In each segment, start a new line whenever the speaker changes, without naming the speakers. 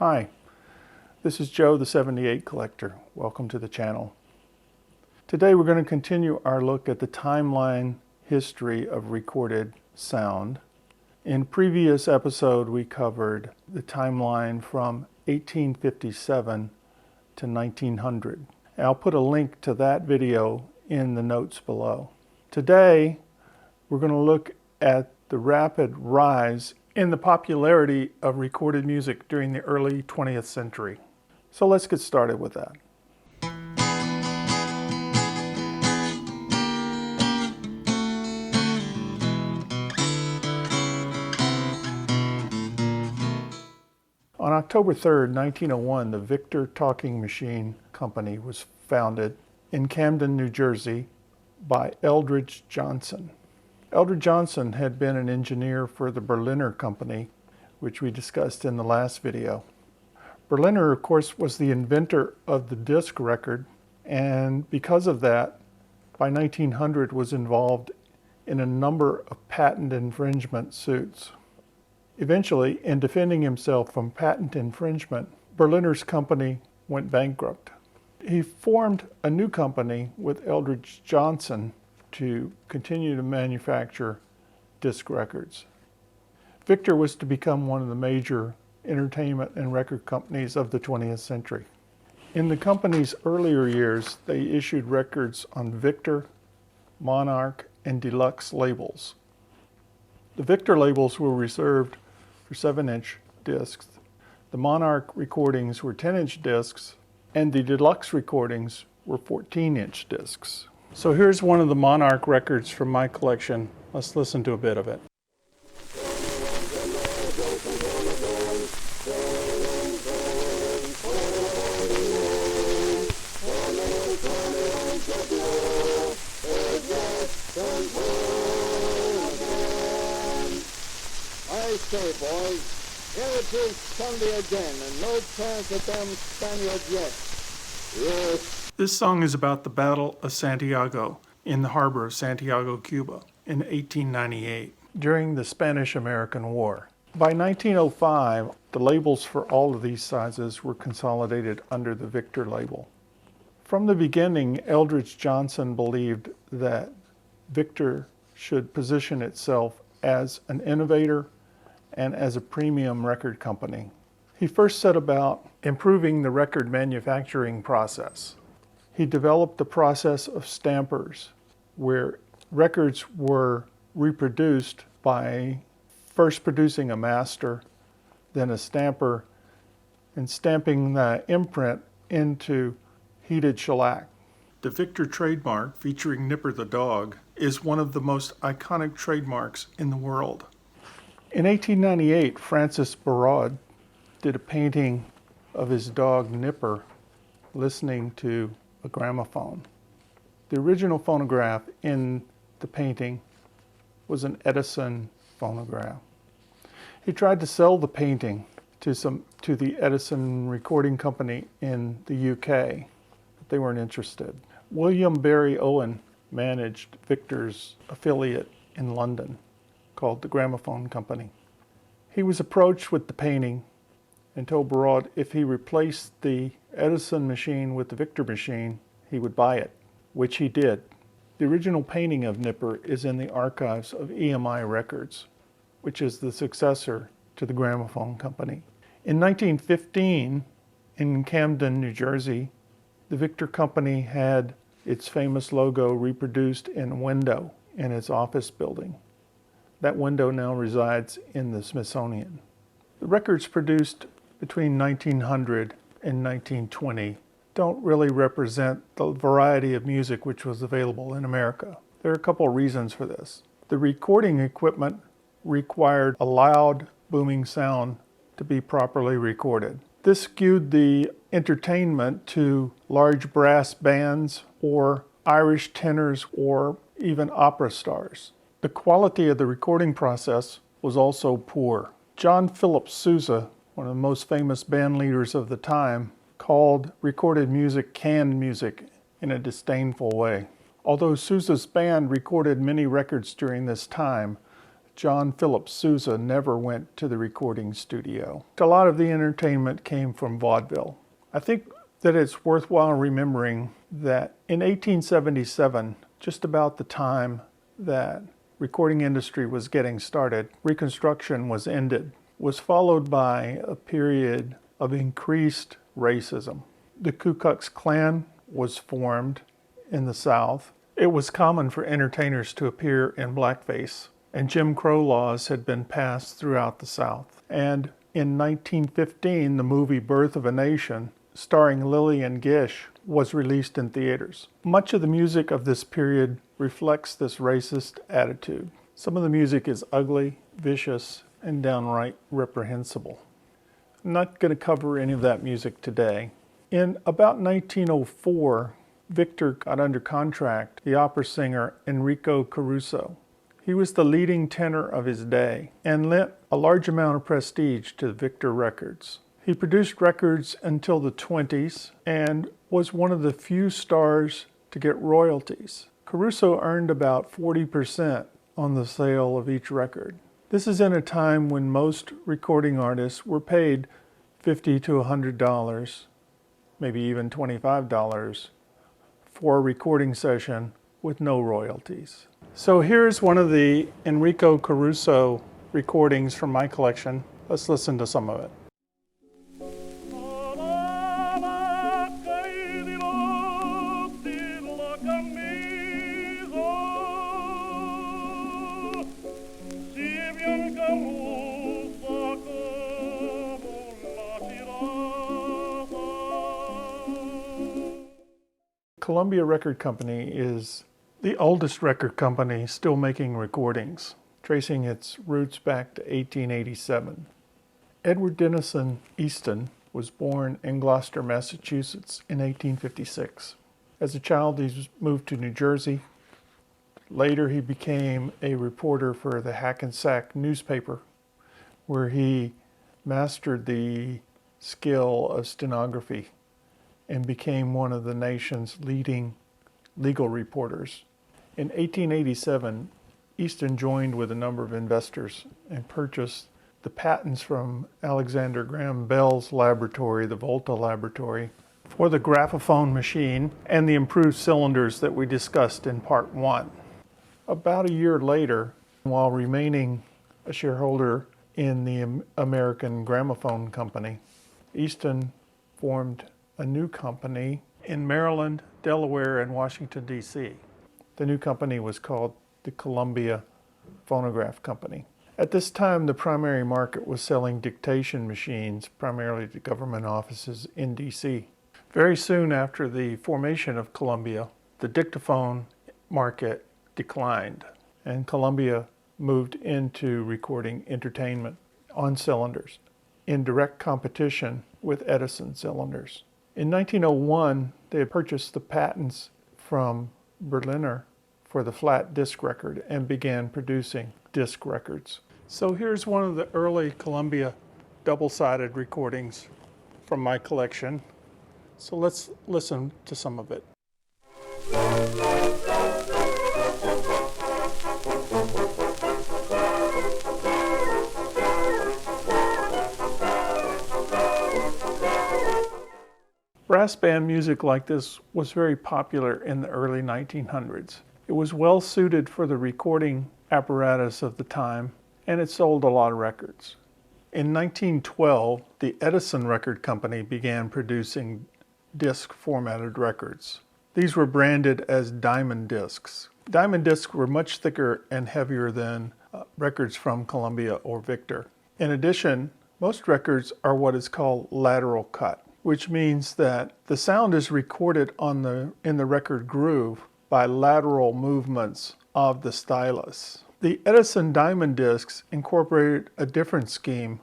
Hi, this is Joe the 78 Collector. Welcome to the channel. Today we're going to continue our look at the timeline history of recorded sound. In previous episode we covered the timeline from 1857 to 1900. And I'll put a link to that video in the notes below. Today we're going to look at the rapid rise in the popularity of recorded music during the early 20th century. So let's get started with that. On October 3rd, 1901, the Victor Talking Machine Company was founded in Camden, New Jersey by Eldridge Johnson. Eldridge Johnson had been an engineer for the Berliner Company, which we discussed in the last video. Berliner, of course, was the inventor of the disc record, and because of that, by 1900 was involved in a number of patent infringement suits. Eventually, in defending himself from patent infringement, Berliner's company went bankrupt. He formed a new company with Eldridge Johnson to continue to manufacture disc records. Victor was to become one of the major entertainment and record companies of the 20th century. In the company's earlier years, they issued records on Victor, Monarch, and Deluxe labels. The Victor labels were reserved for 7-inch discs. The Monarch recordings were 10-inch discs, and the Deluxe recordings were 14-inch discs. So here's one of the Monarch records from my collection. Let's listen to a bit of it.
I say, boys, here it is Sunday again, and no chance of them Spaniards yet. Yes.
This song is about the Battle of Santiago in the harbor of Santiago, Cuba in 1898 during the Spanish-American War. By 1905, the labels for all of these sizes were consolidated under the Victor label. From the beginning, Eldridge Johnson believed that Victor should position itself as an innovator and as a premium record company. He first set about improving the record manufacturing process. He developed the process of stampers, where records were reproduced by first producing a master, then a stamper, and stamping the imprint into heated shellac. The Victor trademark, featuring Nipper the dog, is one of the most iconic trademarks in the world. In 1898, Francis Barraud did a painting of his dog Nipper listening to a gramophone. The original phonograph in the painting was an Edison phonograph. He tried to sell the painting to the Edison recording company in the UK, but they weren't interested. William Barry Owen managed Victor's affiliate in London called the Gramophone Company. He was approached with the painting and told Barraud if he replaced the Edison machine with the Victor machine, he would buy it, which he did. The original painting of Nipper is in the archives of EMI Records, which is the successor to the Gramophone Company. In 1915, in Camden, New Jersey, the Victor Company had its famous logo reproduced in a window in its office building. That window now resides in the Smithsonian. The records produced between 1900 and 1920 don't really represent the variety of music which was available in America. There are a couple of reasons for this. The recording equipment required a loud, booming sound to be properly recorded. This skewed the entertainment to large brass bands or Irish tenors or even opera stars. The quality of the recording process was also poor. John Philip Sousa, one of the most famous band leaders of the time, called recorded music canned music in a disdainful way. Although Sousa's band recorded many records during this time, John Philip Sousa never went to the recording studio. A lot of the entertainment came from vaudeville. I think that it's worthwhile remembering that in 1877, just about the time that recording industry was getting started, Reconstruction was ended, was followed by a period of increased racism. The Ku Klux Klan was formed in the South. It was common for entertainers to appear in blackface, and Jim Crow laws had been passed throughout the South. And in 1915, the movie Birth of a Nation, starring Lillian Gish, was released in theaters. Much of the music of this period reflects this racist attitude. Some of the music is ugly, vicious, and downright reprehensible. I'm not going to cover any of that music today. In about 1904, Victor got under contract the opera singer Enrico Caruso. He was the leading tenor of his day and lent a large amount of prestige to Victor Records. He produced records until the 20s and was one of the few stars to get royalties. Caruso earned about 40% on the sale of each record. This is in a time when most recording artists were paid $50 to $100, maybe even $25 for a recording session with no royalties. So here's one of the Enrico Caruso recordings from my collection. Let's listen to some of it. Columbia Record Company is the oldest record company still making recordings, tracing its roots back to 1887. Edward Denison Easton was born in Gloucester, Massachusetts in 1856. As a child, he moved to New Jersey. Later, he became a reporter for the Hackensack newspaper, where he mastered the skill of stenography and became one of the nation's leading legal reporters. In 1887, Easton joined with a number of investors and purchased the patents from Alexander Graham Bell's laboratory, the Volta Laboratory, for the graphophone machine and the improved cylinders that we discussed in part 1. About a year later, while remaining a shareholder in the American Gramophone Company, Easton formed a new company in Maryland, Delaware, and Washington, D.C. The new company was called the Columbia Phonograph Company. At this time, the primary market was selling dictation machines, primarily to government offices in D.C. Very soon after the formation of Columbia, the dictaphone market declined, and Columbia moved into recording entertainment on cylinders in direct competition with Edison cylinders. In 1901, they purchased the patents from Berliner for the flat disc record and began producing disc records. So here's one of the early Columbia double-sided recordings from my collection. So let's listen to some of it. Brass band music like this was very popular in the early 1900s. It was well suited for the recording apparatus of the time, and it sold a lot of records. In 1912, the Edison Record Company began producing disc formatted records. These were branded as diamond discs. Diamond discs were much thicker and heavier than records from Columbia or Victor. In addition, most records are what is called lateral cut, which means that the sound is recorded in the record groove by lateral movements of the stylus. The Edison diamond discs incorporated a different scheme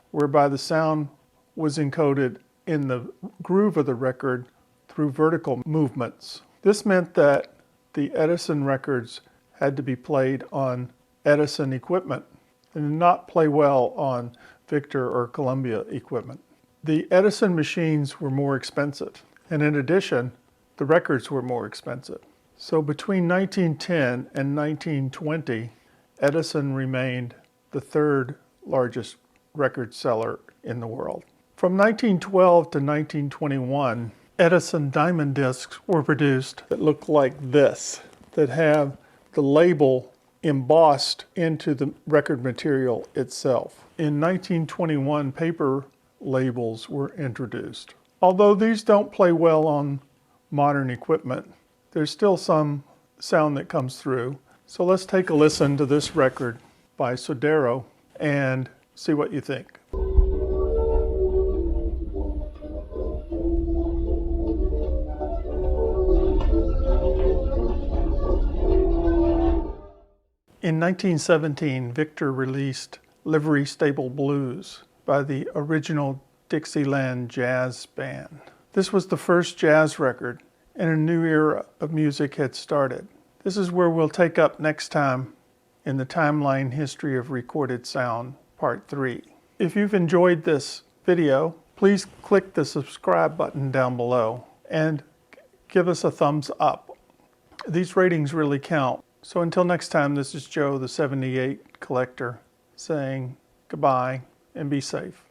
whereby the sound was encoded in the groove of the record through vertical movements. This meant that the Edison records had to be played on Edison equipment and not play well on Victor or Columbia equipment. The Edison machines were more expensive, and in addition, the records were more expensive. So between 1910 and 1920, Edison remained the third largest record seller in the world. From 1912 to 1921, Edison diamond discs were produced that look like this, that have the label embossed into the record material itself. In 1921, paper labels were introduced. Although these don't play well on modern equipment, there's still some sound that comes through. So let's take a listen to this record by Sodero and see what you think. In 1917, Victor released Livery Stable Blues by the original Dixieland Jazz Band. This was the first jazz record, and a new era of music had started. This is where we'll take up next time in the Timeline History of Recorded Sound, Part 3. If you've enjoyed this video, please click the subscribe button down below and give us a thumbs up. These ratings really count. So until next time, this is Joe, the 78 collector, saying goodbye and be safe.